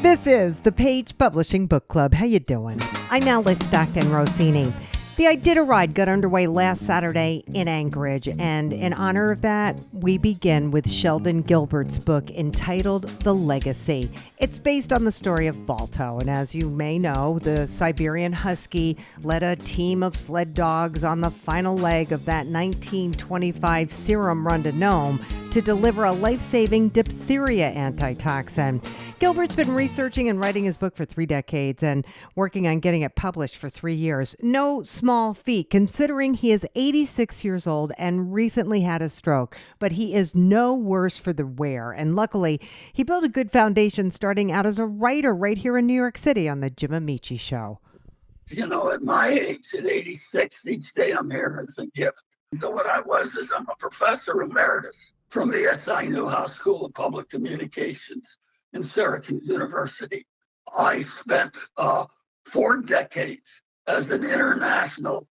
This is the Page Publishing Book Club. How you doing? I'm Alice Stockton Rossini. The Iditarod got underway last Saturday in Anchorage, and in honor of that, we begin with Sheldon Gilbert's book entitled The Legacy. It's based on the story of Balto, and as you may know, the Siberian Husky led a team of sled dogs on the final leg of that 1925 serum run to Nome to deliver a life-saving diphtheria antitoxin. Gilbert's been researching and writing his book for 3 decades and working on getting it published for 3 years. No small feat, considering he is 86 years old and recently had a stroke, but he is no worse for the wear. And luckily, he built a good foundation starting out as a writer right here in New York City on the Jim Amici Show. You know, at my age, at 86, each day I'm here is a gift. So what I was is I'm a professor emeritus from the S.I. Newhouse School of Public Communications in Syracuse University. I spent 4 decades as an international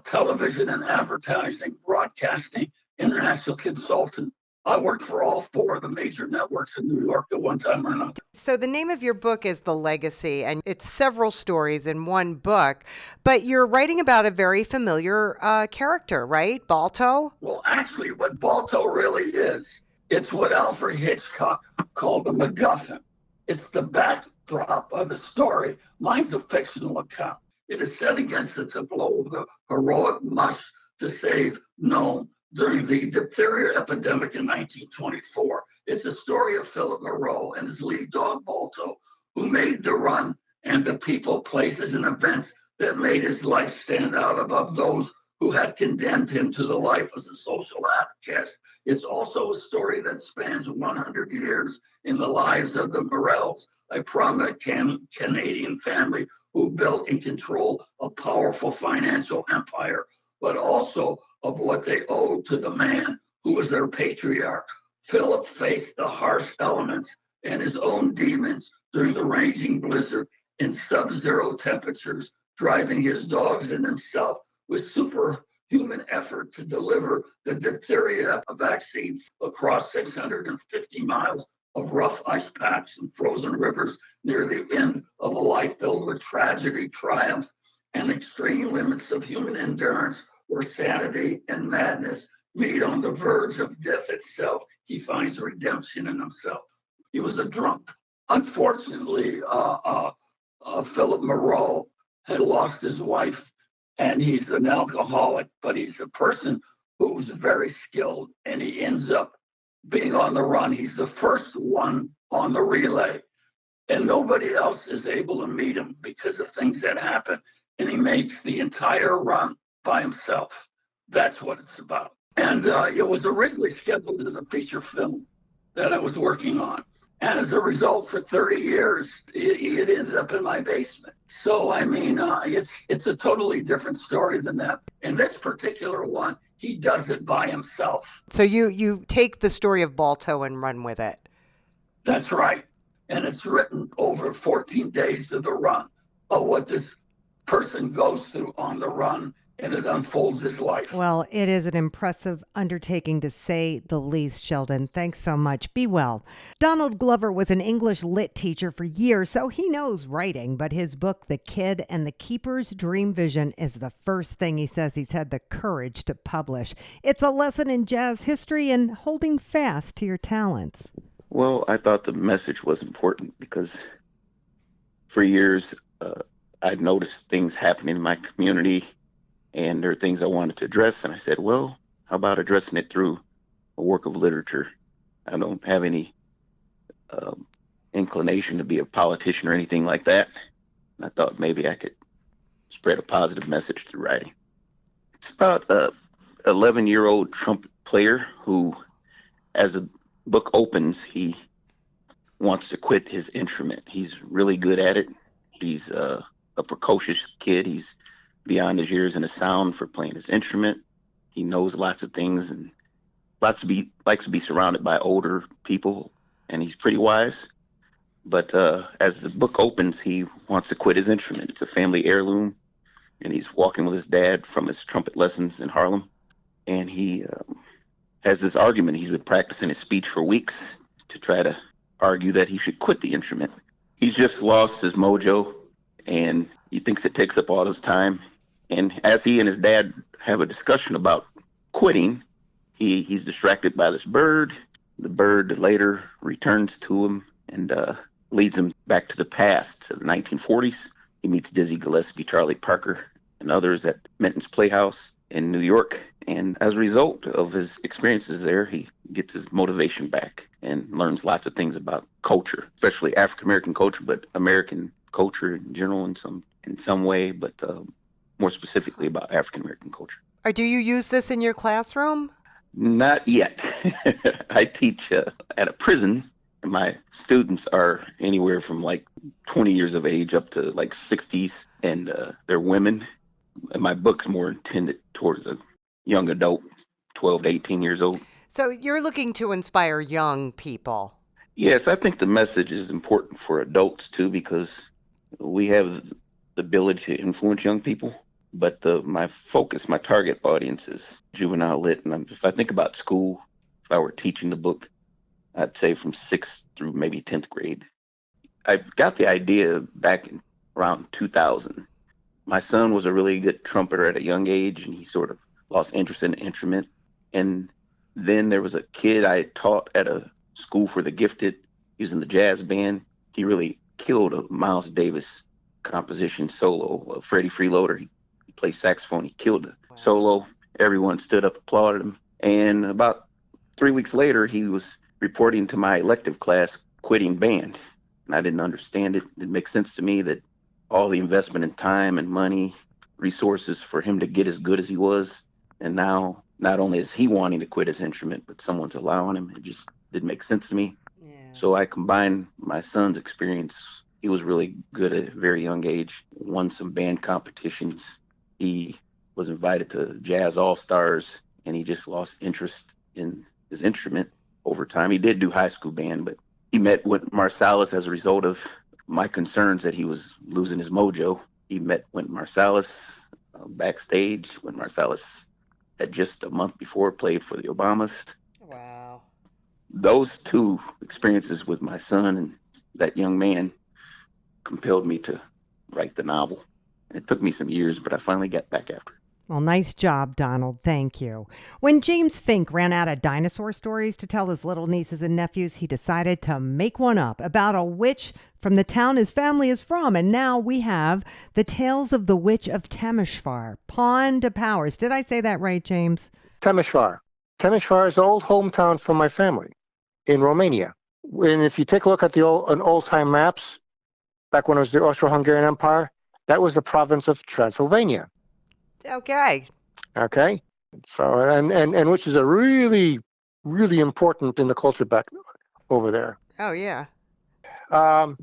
television and advertising, broadcasting international consultant. I worked for all 4 of the major networks in New York at one time or another. So the name of your book is The Legacy, and it's several stories in one book, but you're writing about a very familiar character, right? Balto? Well, actually, what Balto really is, it's what Alfred Hitchcock called the MacGuffin. It's the backdrop of the story. Mine's a fictional account. It is set against the tableau of the heroic march to save Nome during the diphtheria epidemic in 1924. It's a story of Philip Moreau and his lead dog, Balto, who made the run and the people, places, and events that made his life stand out above those who had condemned him to the life as a social outcast. It's also a story that spans 100 years in the lives of the Morels, a prominent Canadian family who built and controlled a powerful financial empire, but also of what they owed to the man who was their patriarch. Philip faced the harsh elements and his own demons during the raging blizzard in sub-zero temperatures, driving his dogs and himself with superhuman effort to deliver the diphtheria vaccine across 650 miles of rough ice packs and frozen rivers near the end of a life filled with tragedy, triumph, and extreme limits of human endurance, where sanity and madness meet on the verge of death itself. He finds redemption in himself. He was a drunk. Unfortunately, Philip Moreau had lost his wife, and he's an alcoholic, but he's a person who's very skilled, and he ends up being on the run. He's the first one on the relay, and nobody else is able to meet him because of things that happen, and he makes the entire run by himself. That's what it's about. And it was originally scheduled as a feature film that I was working on. And as a result, for 30 years, it ended up in my basement. So, I mean, it's a totally different story than that. In this particular one, he does it by himself. So you take the story of Balto and run with it. That's right. And it's written over 14 days of the run of what this person goes through on the run, and it unfolds his life. Well, it is an impressive undertaking, to say the least, Sheldon. Thanks so much. Be well. Donald Glover was an English lit teacher for years, so he knows writing, but his book, The Kid and the Keeper's Dream Vision, is the first thing he says he's had the courage to publish. It's a lesson in jazz history and holding fast to your talents. Well, I thought the message was important because for years I'd noticed things happening in my community, and there are things I wanted to address. And I said, well, how about addressing it through a work of literature? I don't have any inclination to be a politician or anything like that. And I thought maybe I could spread a positive message through writing. It's about a 11-year-old trumpet player who, as the book opens, he wants to quit his instrument. He's really good at it. He's a precocious kid. He's beyond his years in the sound for playing his instrument. He knows lots of things and likes to be surrounded by older people, and he's pretty wise. But as the book opens, he wants to quit his instrument. It's a family heirloom, and he's walking with his dad from his trumpet lessons in Harlem. And he has this argument. He's been practicing his speech for weeks to try to argue that he should quit the instrument. He's just lost his mojo, and he thinks it takes up all his time. And as he and his dad have a discussion about quitting, he's distracted by this bird. The bird later returns to him and leads him back to the past, to the 1940s. He meets Dizzy Gillespie, Charlie Parker, and others at Minton's Playhouse in New York. And as a result of his experiences there, he gets his motivation back and learns lots of things about culture, especially African American culture, but American culture in general in some way, but more specifically about African American culture. Or do you use this in your classroom? Not yet. I teach at a prison. My students are anywhere from like 20 years of age up to like 60s, and they're women. And my book's more intended towards a young adult, 12 to 18 years old. So you're looking to inspire young people. Yes, I think the message is important for adults too, because we have the ability to influence young people. But my focus, my target audience is juvenile lit. And if I think about school, if I were teaching the book, I'd say from 6th through maybe 10th grade. I got the idea back in around 2000. My son was a really good trumpeter at a young age, and he sort of lost interest in the instrument. And then there was a kid I taught at a school for the gifted. He was in the jazz band. He really killed a Miles Davis composition solo, Freddie Freeloader. He played saxophone. He killed the solo. Everyone stood up, applauded him. And about 3 weeks later, he was reporting to my elective class, quitting band. And I didn't understand it. It didn't make sense to me that all the investment in time and money, resources for him to get as good as he was. And now, not only is he wanting to quit his instrument, but someone's allowing him. It just didn't make sense to me. Yeah. So I combined my son's experience. He was really good at a very young age, won some band competitions. He was invited to Jazz All-Stars, and he just lost interest in his instrument over time. He did do high school band, but he met Wynton Marsalis as a result of my concerns that he was losing his mojo. He met Wynton Marsalis backstage. Wynton Marsalis had just a month before played for the Obamas. Wow. Those two experiences with my son and that young man compelled me to write the novel. It took me some years, but I finally got back after it. Well, nice job, Donald. Thank you. When James Fink ran out of dinosaur stories to tell his little nieces and nephews, he decided to make one up about a witch from the town his family is from. And now we have the Tales of the Witch of Temeshvar, Pawn to Powers. Did I say that right, James? Temeshvar. Temeshvar is the old hometown for my family in Romania. And if you take a look at the old-time maps, back when it was the Austro-Hungarian Empire, that was the province of Transylvania. Okay. So, and which is a really, really important in the culture back over there. Oh, yeah. Well,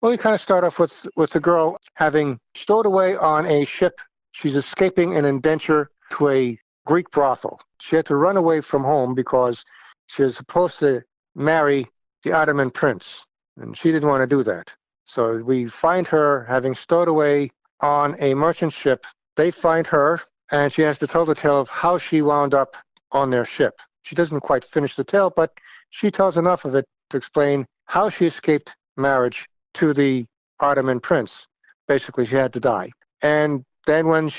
we kind of start off with the girl having stowed away on a ship. She's escaping an indenture to a Greek brothel. She had to run away from home because she was supposed to marry the Ottoman prince, and she didn't want to do that. So we find her having stowed away on a merchant ship. They find her, and she has to tell the tale of how she wound up on their ship. She doesn't quite finish the tale, but she tells enough of it to explain how she escaped marriage to the Ottoman prince. Basically, she had to die. And then when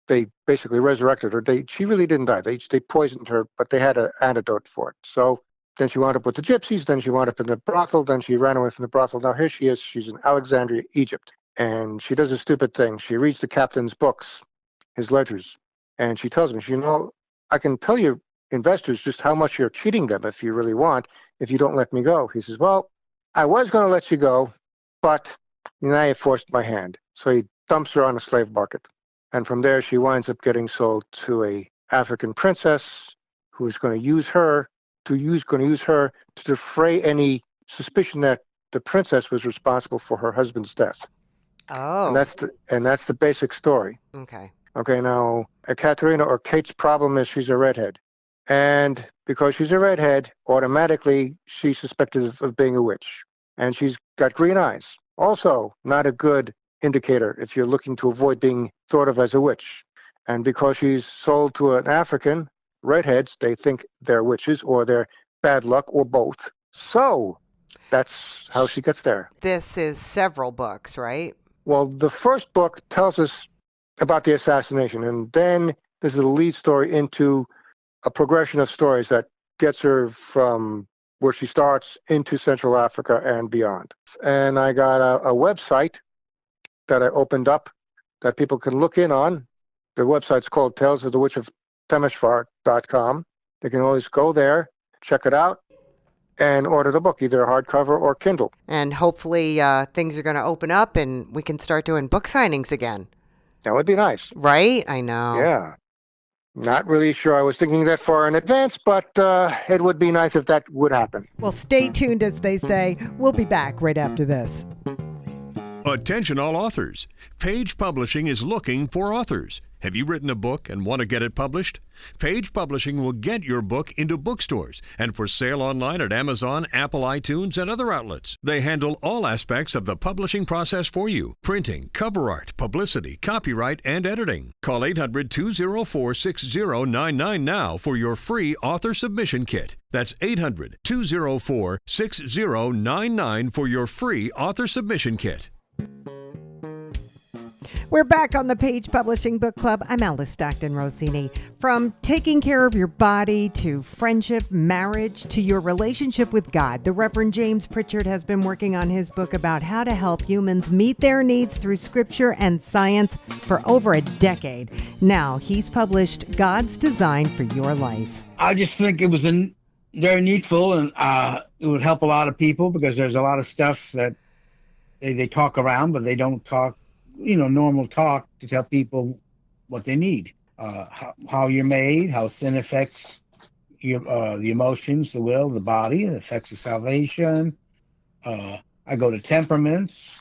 they basically resurrected her, she really didn't die. They poisoned her, but they had an antidote for it. So then she wound up with the gypsies, then she wound up in the brothel, then she ran away from the brothel. Now here she is, she's in Alexandria, Egypt. And she does a stupid thing. She reads the captain's books, his ledgers, and she tells me, I can tell you investors just how much you're cheating them if you really want, if you don't let me go. He says, well, I was going to let you go, but now you forced my hand. So he dumps her on a slave market. And from there, she winds up getting sold to a African princess who's going to use her to defray any suspicion that the princess was responsible for her husband's death. Oh. And that's the basic story. Okay. Okay, now Katerina or Kate's problem is she's a redhead. And because she's a redhead, automatically she's suspected of being a witch. And she's got green eyes. Also, not a good indicator if you're looking to avoid being thought of as a witch. And because she's sold to an African, redheads, they think they're witches or they're bad luck or both. So that's how she gets there. This is several books, right? Well, the first book tells us about the assassination, and then there's a lead story into a progression of stories that gets her from where she starts into Central Africa and beyond. And I got a website that I opened up that people can look in on. The website's called Tales of the Witch of Temeshwar.com. They can always go there, check it out, and order the book, either hardcover or Kindle. And hopefully things are going to open up and we can start doing book signings again. That would be nice. Right? I know. Yeah. Not really sure I was thinking that far in advance, but it would be nice if that would happen. Well, stay tuned, as they say. We'll be back right after this. Attention all authors. Page Publishing is looking for authors. Have you written a book and want to get it published? Page Publishing will get your book into bookstores and for sale online at Amazon, Apple iTunes, and other outlets. They handle all aspects of the publishing process for you: printing, cover art, publicity, copyright, and editing. Call 800-204-6099 now for your free author submission kit. That's 800-204-6099 for your free author submission kit. We're back on the Page Publishing Book Club. I'm Alice Stockton Rossini. From taking care of your body to friendship, marriage, to your relationship with God, the Reverend James Pritchard has been working on his book about how to help humans meet their needs through scripture and science for over a decade. Now, he's published God's Design for Your Life. I just think it was very needful, and it would help a lot of people because there's a lot of stuff that they talk around, but they don't talk, normal talk to tell people what they need. How you're made, how sin affects your the emotions, the will, the body. It affects your salvation. I go to temperaments.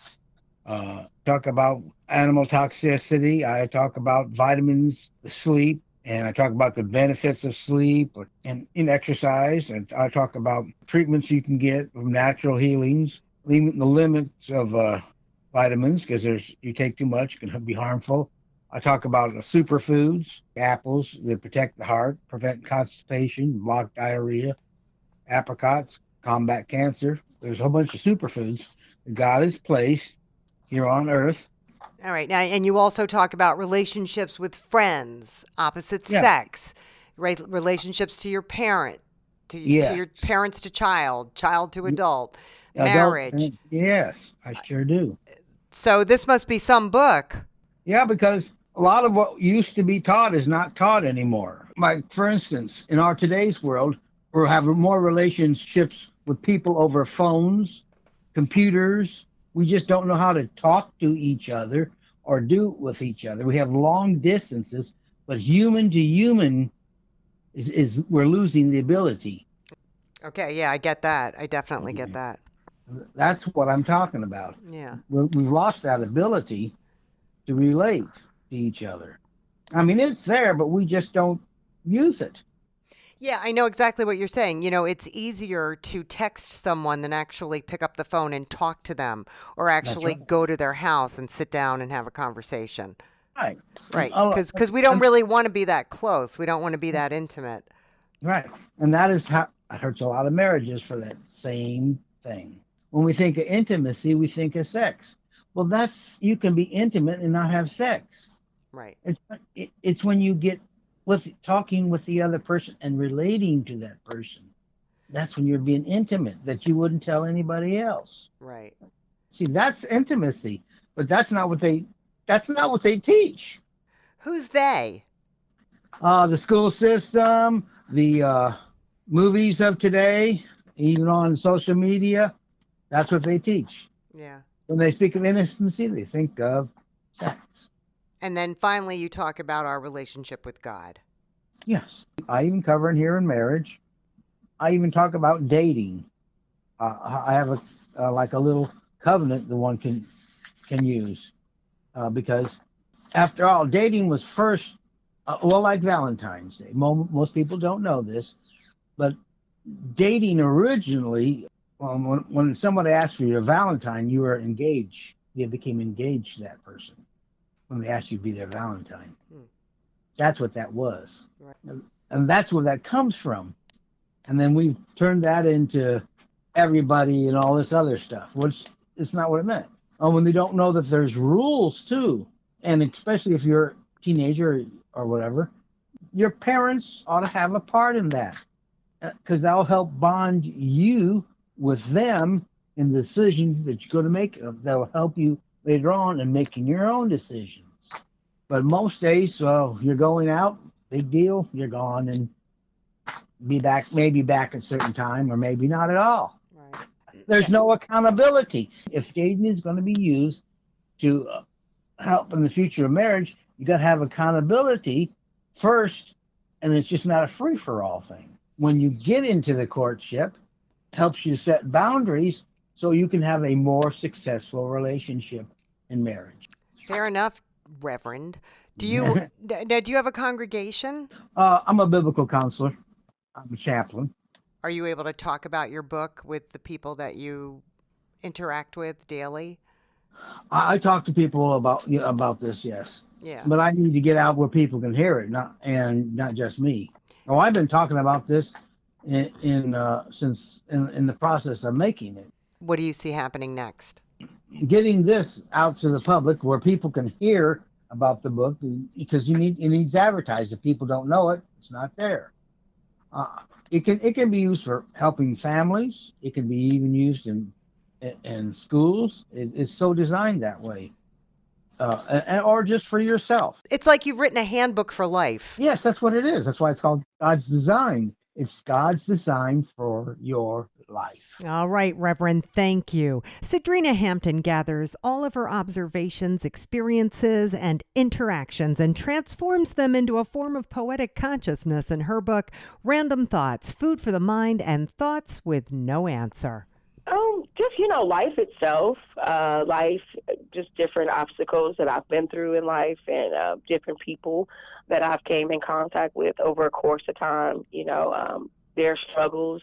Talk about animal toxicity. I talk about vitamins, sleep, and I talk about the benefits of sleep and in exercise. And I talk about treatments you can get from natural healings, the limits of vitamins, because you take too much, it can be harmful. I talk about superfoods, apples that protect the heart, prevent constipation, block diarrhea, apricots, combat cancer. There's a whole bunch of superfoods that God has placed here on earth. All right. Now, and you also talk about relationships with friends, opposite Yeah. sex, right? Relationships to your parent, to your parents to child to adult, marriage. Yes, I sure do. So this must be some book. Yeah, because a lot of what used to be taught is not taught anymore. Like, for instance, in our today's world, we have more relationships with people over phones, computers. We just don't know how to talk to each other or do with each other. We have long distances, but human to human is we're losing the ability. Okay, yeah, I get that. I definitely get that. That's what I'm talking about. Yeah. We've lost that ability to relate to each other. I mean, it's there, but we just don't use it. Yeah, I know exactly what you're saying. It's easier to text someone than actually pick up the phone and talk to them, or actually go to their house and sit down and have a conversation. Right. Right. Because we don't really want to be that close. We don't want to be that intimate. Right. And that is how it hurts a lot of marriages for that same thing. When we think of intimacy, we think of sex. Well, you can be intimate and not have sex. Right. It's when you get talking with the other person and relating to that person. That's when you're being intimate, that you wouldn't tell anybody else. Right. See, that's intimacy, but that's not what they teach. Who's they? The school system, the movies of today, even on social media. That's what they teach. Yeah. When they speak of intimacy, they think of sex. And then finally, you talk about our relationship with God. Yes. I even cover in here in marriage. I even talk about dating. I have a little covenant the one can use because, after all, dating was first, like Valentine's Day. Most people don't know this, but dating originally, when somebody asked for your Valentine, you were engaged. You became engaged to that person when they asked you to be their Valentine. That's what that was. Right. And that's where that comes from. And then we've turned that into everybody and all this other stuff, which is not what it meant. When they don't know that there's rules too, and especially if you're a teenager or whatever, your parents ought to have a part in that, because that'll help bond you with them in the decisions that you're going to make. That'll help you later on in making your own decisions. But most days, so you're going out, big deal, you're gone, and be back, maybe back at a certain time, or maybe not at all. Right. There's no accountability. If dating is going to be used to help in the future of marriage, you got to have accountability first, and it's just not a free-for-all thing. When you get into the courtship, it helps you set boundaries so you can have a more successful relationship in marriage. Fair enough, Reverend. Do you do you have a congregation? I'm a biblical counselor. I'm a chaplain. Are you able to talk about your book with the people that you interact with daily? I talk to people about this, yes. Yeah. But I need to get out where people can hear it, not just me. Oh, I've been talking about this since in the process of making it. What do you see happening next? Getting this out to the public where people can hear about the book, because it needs advertised. If people don't know it, it's not there. It can be used for helping families. It can be even used in schools. It's so designed that way, or just for yourself. It's like you've written a handbook for life. Yes, that's what it is. That's why it's called God's Design. It's God's design for your life. All right, Reverend, thank you. Sadrina Hampton gathers all of her observations, experiences, and interactions and transforms them into a form of poetic consciousness in her book, Random Thoughts, Food for the Mind and Thoughts with No Answer. Just, life itself, just different obstacles that I've been through in life, and different people that I've came in contact with over a course of time, their struggles,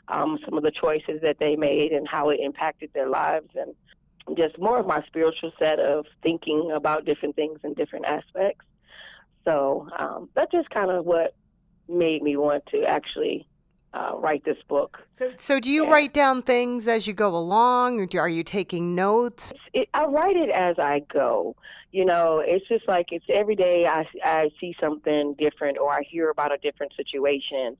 some of the choices that they made and how it impacted their lives, and just more of my spiritual set of thinking about different things in different aspects. So that's just kind of what made me want to actually write this book. So do you write down things as you go along, or are you taking notes? I write it as I go. It's just like it's every day I see something different, or I hear about a different situation,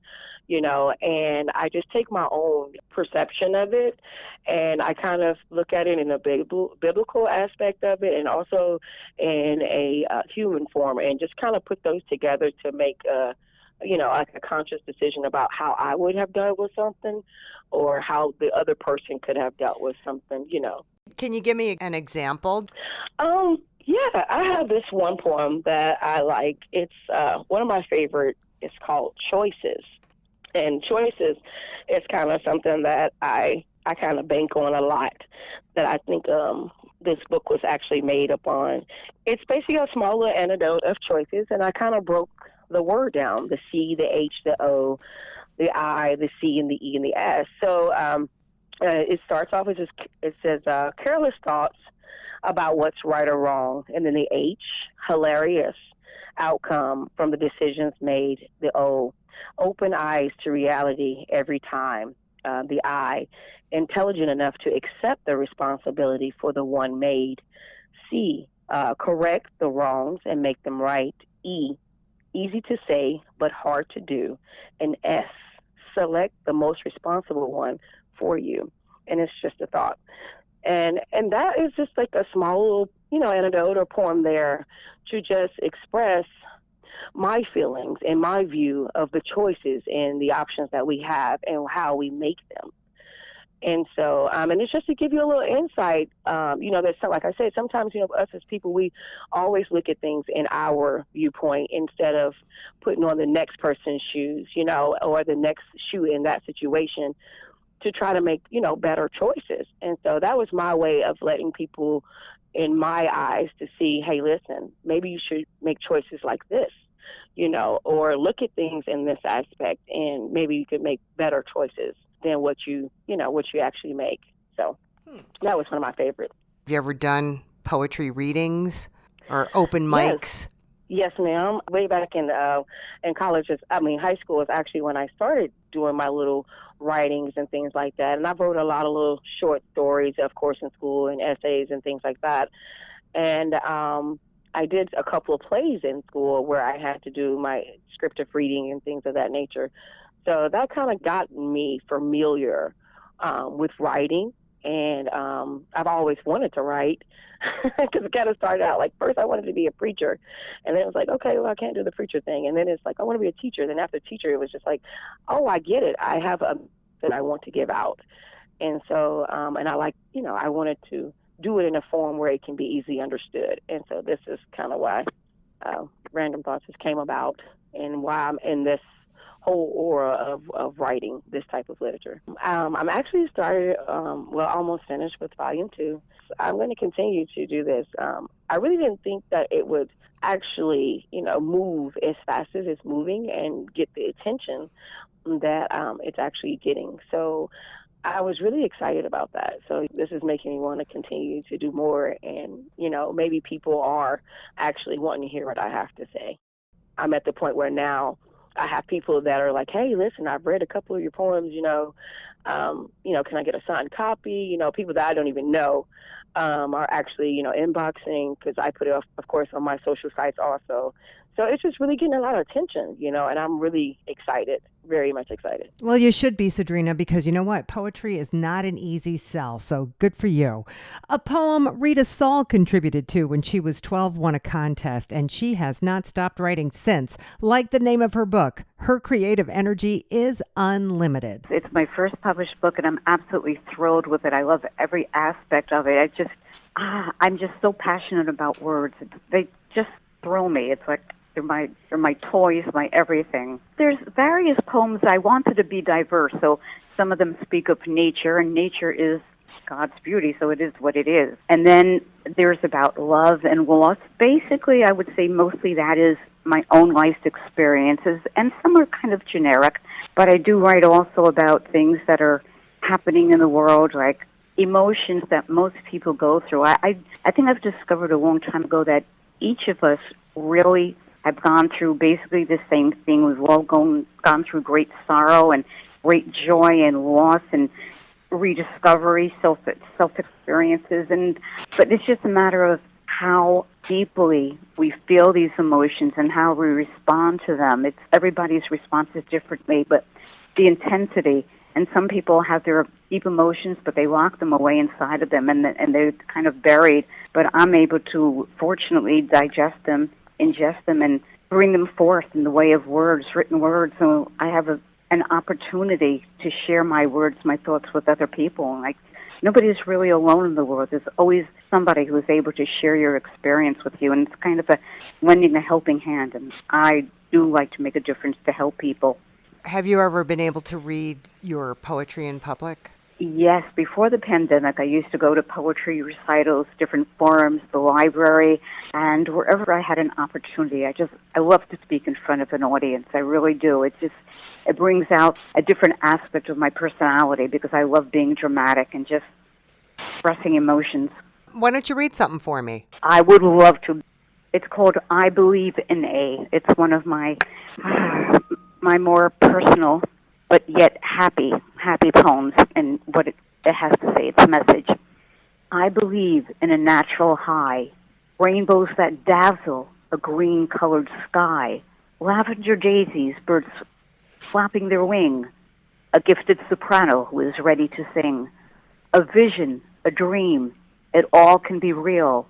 and I just take my own perception of it, and I kind of look at it in a biblical aspect of it, and also in a human form, and just kind of put those together to make like a conscious decision about how I would have dealt with something, or how the other person could have dealt with something, Can you give me an example? Yeah, I have this one poem that I like. It's one of my favorite. It's called Choices. And Choices is kind of something that I kind of bank on a lot, that I think this book was actually made upon. It's basically a small little anecdote of choices, and I kind of broke the word down: the C, the H, the O, the I, the C, and the E, and the S. So it starts off as it says careless thoughts about what's right or wrong, and then the H, hilarious outcome from the decisions made. The O, open eyes to reality every time. The I, intelligent enough to accept the responsibility for the one made. C, correct the wrongs and make them right. E, easy to say but hard to do. And S, select the most responsible one for you. And it's just a thought. And that is just like a small little, anecdote or poem there to just express my feelings and my view of the choices and the options that we have and how we make them. And so, and it's just to give you a little insight, there's like I said, sometimes, us as people, we always look at things in our viewpoint instead of putting on the next person's shoes, or the next shoe in that situation, to try to make, better choices. And so that was my way of letting people in my eyes to see, hey, listen, maybe you should make choices like this, or look at things in this aspect, and maybe you could make better choices than what you actually make. So that was one of my favorites. Have you ever done poetry readings or open mics? Yes, ma'am. Way back in college, high school is actually when I started doing my little writings and things like that. And I wrote a lot of little short stories, of course, in school and essays and things like that. And I did a couple of plays in school where I had to do my scriptive reading and things of that nature. So that kind of got me familiar with writing. And I've always wanted to write because it kind of started out like first I wanted to be a preacher. And then it was like, okay, well, I can't do the preacher thing. And then it's like, I want to be a teacher. Then after teacher, it was just like, oh, I get it. I have a that I want to give out. And so, and I like, I wanted to do it in a form where it can be easily understood. And so this is kind of why Random Thoughts just came about and why I'm in this whole aura of writing this type of literature. I'm actually started, almost finished with volume 2. I'm going to continue to do this. I really didn't think that it would actually, move as fast as it's moving and get the attention that it's actually getting. So I was really excited about that. So this is making me want to continue to do more. And, maybe people are actually wanting to hear what I have to say. I'm at the point where now I have people that are like, hey, listen, I've read a couple of your poems, can I get a signed copy? People that I don't even know are actually, inboxing because I put it, of course, on my social sites also. So it's just really getting a lot of attention, and I'm really excited, very much excited. Well, you should be, Sadrina, because you know what? Poetry is not an easy sell, so good for you. A poem Rita Saul contributed to when she was 12 won a contest, and she has not stopped writing since. Like the name of her book, her creative energy is unlimited. It's my first published book, and I'm absolutely thrilled with it. I love every aspect of it. I'm just so passionate about words. They just thrill me. It's like they're my toys, my everything. There's various poems. I wanted to be diverse, so some of them speak of nature, and nature is God's beauty, so it is what it is. And then there's about love and loss. Basically, I would say mostly that is my own life's experiences, and some are kind of generic, but I do write also about things that are happening in the world, like emotions that most people go through. I think I've discovered a long time ago that each of us really have gone through basically the same thing. We've all gone through great sorrow and great joy and loss and rediscovery, self-experiences. But it's just a matter of how deeply we feel these emotions and how we respond to them. Everybody's response is differently, but the intensity. And some people have their deep emotions, but they lock them away inside of them, and they're kind of buried. But I'm able to, fortunately, digest them, ingest them, and bring them forth in the way of words, written words. So I have an opportunity to share my words, my thoughts with other people. Like, nobody's really alone in the world. There's always somebody who is able to share your experience with you, and it's kind of lending a helping hand. And I do like to make a difference to help people. Have you ever been able to read your poetry in public? Yes, before the pandemic, I used to go to poetry recitals, different forums, the library, and wherever I had an opportunity. I love to speak in front of an audience. I really do. It brings out a different aspect of my personality because I love being dramatic and just expressing emotions. Why don't you read something for me? I would love to. It's called I Believe in A. It's one of my more personal but yet happy poems, and what it has to say, its message. I believe in a natural high, rainbows that dazzle a green-colored sky, lavender daisies, birds flapping their wing, a gifted soprano who is ready to sing, a vision, a dream, it all can be real,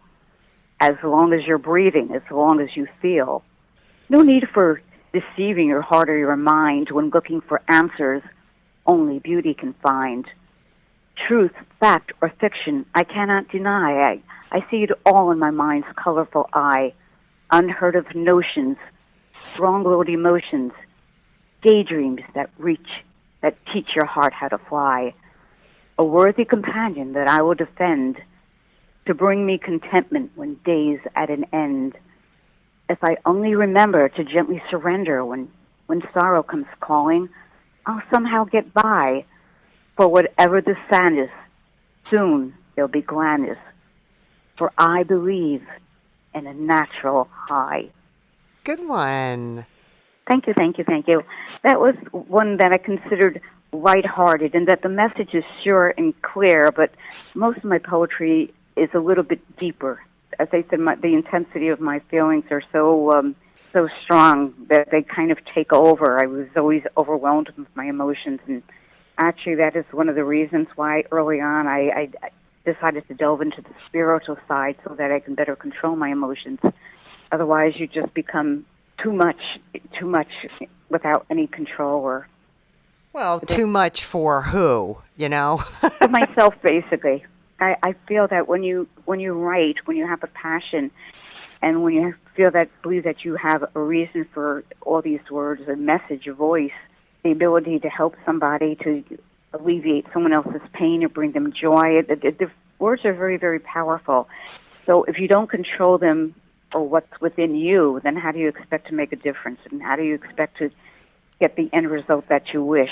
as long as you're breathing, as long as you feel. No need for deceiving your heart or your mind when looking for answers only beauty can find. Truth, fact, or fiction, I cannot deny. I see it all in my mind's colorful eye. Unheard of notions, strong-willed emotions, daydreams that teach your heart how to fly. A worthy companion that I will defend to bring me contentment when day's at an end. If I only remember to gently surrender when sorrow comes calling, I'll somehow get by. For whatever the sadness, soon there'll be gladness. For I believe in a natural high. Good one. Thank you, thank you, thank you. That was one that I considered lighthearted, and that the message is sure and clear, but most of my poetry is a little bit deeper. As I said, the intensity of my feelings are so strong that they kind of take over. I was always overwhelmed with my emotions, and actually that is one of the reasons why early on I decided to delve into the spiritual side so that I can better control my emotions. Otherwise, you just become too much without any control. Or Well, too much for who, for myself, basically. I feel that when you write, when you have a passion, and when you believe that you have a reason for all these words, a message, a voice, the ability to help somebody, to alleviate someone else's pain or bring them joy, the words are very, very powerful. So if you don't control them or what's within you, then how do you expect to make a difference? And how do you expect to get the end result that you wish?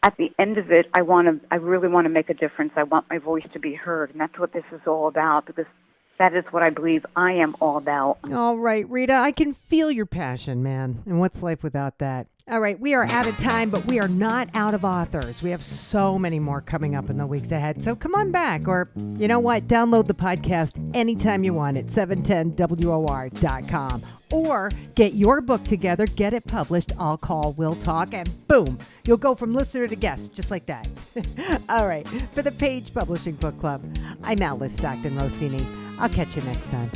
At the end of it, I really want to make a difference. I want my voice to be heard, and that's what this is all about, because that is what I believe I am all about. All right, Rita, I can feel your passion, man. And what's life without that? All right, we are out of time, but we are not out of authors. We have so many more coming up in the weeks ahead. So come on back, or you know what? Download the podcast anytime you want at 710WOR.com. Or get your book together, get it published, I'll call, we'll talk, and boom, you'll go from listener to guest, just like that. All right, for the Page Publishing Book Club, I'm Alice Stockton Rossini. I'll catch you next time.